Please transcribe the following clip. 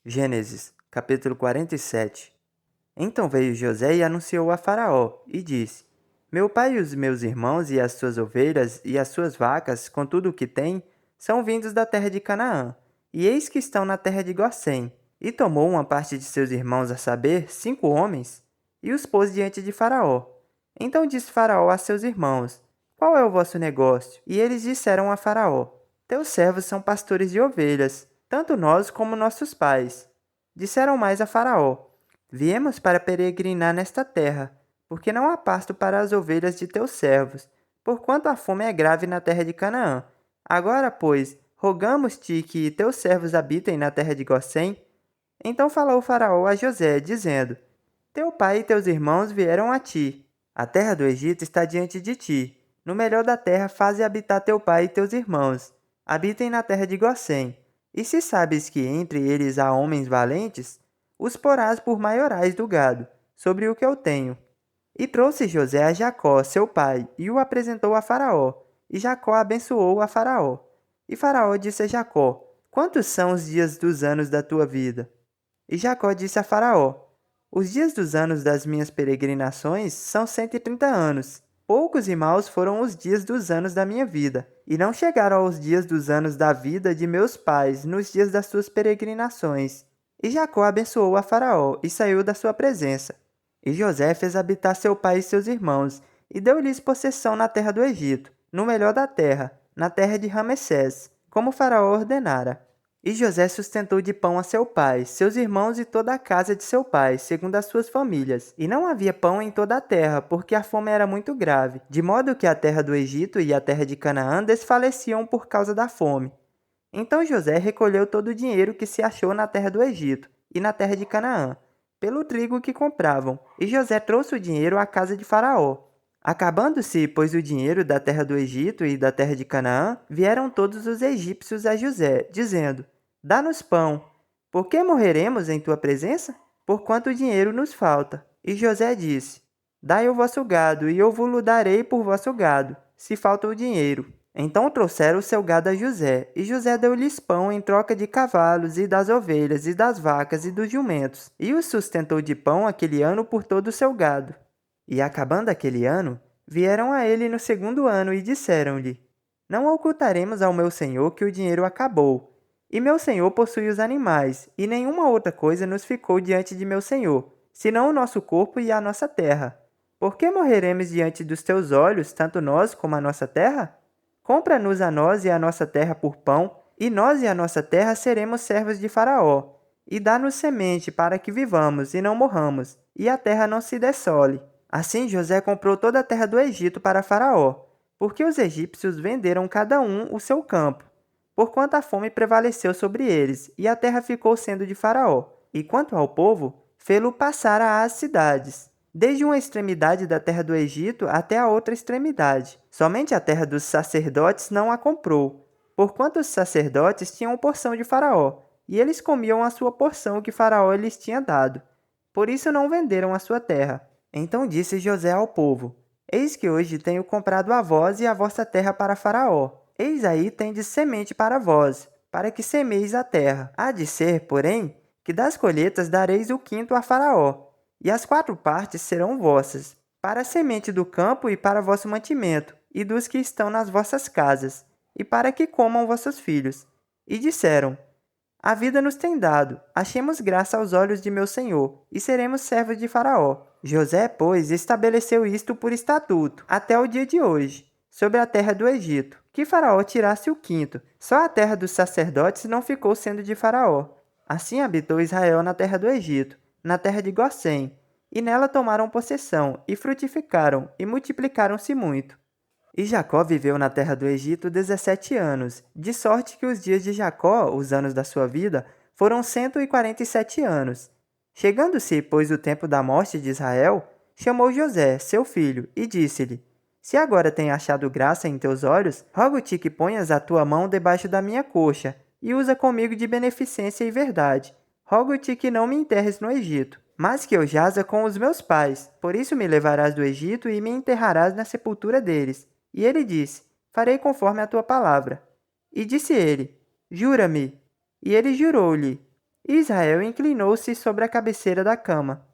Gênesis, capítulo 47. Então veio José e anunciou a Faraó, e disse: Meu pai e os meus irmãos e as suas ovelhas e as suas vacas, com tudo o que têm, são vindos da terra de Canaã, e eis que estão na terra de Gósem. E tomou uma parte de seus irmãos, a saber, 5 homens, e os pôs diante de Faraó. Então disse Faraó a seus irmãos: Qual é o vosso negócio? E eles disseram a Faraó: Teus servos são pastores de ovelhas, tanto nós como nossos pais. Disseram mais a Faraó: Viemos para peregrinar nesta terra, porque não há pasto para as ovelhas de teus servos, porquanto a fome é grave na terra de Canaã. Agora, pois, rogamos-te que teus servos habitem na terra de Gósem. Então falou Faraó a José, dizendo: Teu pai e teus irmãos vieram a ti. A terra do Egito está diante de ti. No melhor da terra faze habitar teu pai e teus irmãos. Habitem na terra de Gósem. E se sabes que entre eles há homens valentes, os porás por maiorais do gado, sobre o que eu tenho. E trouxe José a Jacó, seu pai, e o apresentou a Faraó. E Jacó abençoou a Faraó. E Faraó disse a Jacó: Quantos são os dias dos anos da tua vida? E Jacó disse a Faraó: Os dias dos anos das minhas peregrinações são 130 anos. Poucos e maus foram os dias dos anos da minha vida, e não chegaram aos dias dos anos da vida de meus pais nos dias das suas peregrinações. E Jacó abençoou a Faraó e saiu da sua presença. E José fez habitar seu pai e seus irmãos, e deu-lhes possessão na terra do Egito, no melhor da terra, na terra de Ramessés, como Faraó ordenara. E José sustentou de pão a seu pai, seus irmãos e toda a casa de seu pai, segundo as suas famílias. E não havia pão em toda a terra, porque a fome era muito grave, de modo que a terra do Egito e a terra de Canaã desfaleciam por causa da fome. Então José recolheu todo o dinheiro que se achou na terra do Egito e na terra de Canaã, pelo trigo que compravam, e José trouxe o dinheiro à casa de Faraó. Acabando-se, pois, o dinheiro da terra do Egito e da terra de Canaã, vieram todos os egípcios a José, dizendo: Dá-nos pão. Por que morreremos em tua presença? Porquanto o dinheiro nos falta. E José disse: Dai o vosso gado, e eu vos darei por vosso gado, se falta o dinheiro. Então trouxeram o seu gado a José, e José deu-lhes pão em troca de cavalos, e das ovelhas, e das vacas, e dos jumentos, e os sustentou de pão aquele ano por todo o seu gado. E acabando aquele ano, vieram a ele no segundo ano, e disseram-lhe: Não ocultaremos ao meu senhor que o dinheiro acabou. E meu senhor possui os animais, e nenhuma outra coisa nos ficou diante de meu senhor, senão o nosso corpo e a nossa terra. Por que morreremos diante dos teus olhos, tanto nós como a nossa terra? Compra-nos a nós e a nossa terra por pão, e nós e a nossa terra seremos servos de Faraó. E dá-nos semente para que vivamos e não morramos, e a terra não se dessole. Assim José comprou toda a terra do Egito para Faraó, porque os egípcios venderam cada um o seu campo, porquanto a fome prevaleceu sobre eles, e a terra ficou sendo de Faraó. E quanto ao povo, fê-lo passar às cidades, desde uma extremidade da terra do Egito até a outra extremidade. Somente a terra dos sacerdotes não a comprou, porquanto os sacerdotes tinham porção de Faraó, e eles comiam a sua porção que Faraó lhes tinha dado. Por isso não venderam a sua terra. Então disse José ao povo: Eis que hoje tenho comprado a vós e a vossa terra para Faraó. Eis aí tendes semente para vós, para que semeis a terra. Há de ser, porém, que das colheitas dareis o quinto a Faraó, e as 4 partes serão vossas, para a semente do campo e para vosso mantimento, e dos que estão nas vossas casas, e para que comam vossos filhos. E disseram: A vida nos tem dado, achemos graça aos olhos de meu senhor, e seremos servos de Faraó. José, pois, estabeleceu isto por estatuto, até o dia de hoje, sobre a terra do Egito, que Faraó tirasse o quinto. Só a terra dos sacerdotes não ficou sendo de Faraó. Assim habitou Israel na terra do Egito, na terra de Gósem, e nela tomaram possessão, e frutificaram, e multiplicaram-se muito. E Jacó viveu na terra do Egito 17 anos, de sorte que os dias de Jacó, os anos da sua vida, foram 147 anos. Chegando-se, pois, o tempo da morte de Israel, chamou José, seu filho, e disse-lhe: Se agora tenho achado graça em teus olhos, rogo-te que ponhas a tua mão debaixo da minha coxa, e usa comigo de beneficência e verdade. Rogo-te que não me enterres no Egito, mas que eu jaza com os meus pais. Por isso me levarás do Egito e me enterrarás na sepultura deles. E ele disse: Farei conforme a tua palavra. E disse ele: Jura-me. E ele jurou-lhe. Israel inclinou-se sobre a cabeceira da cama.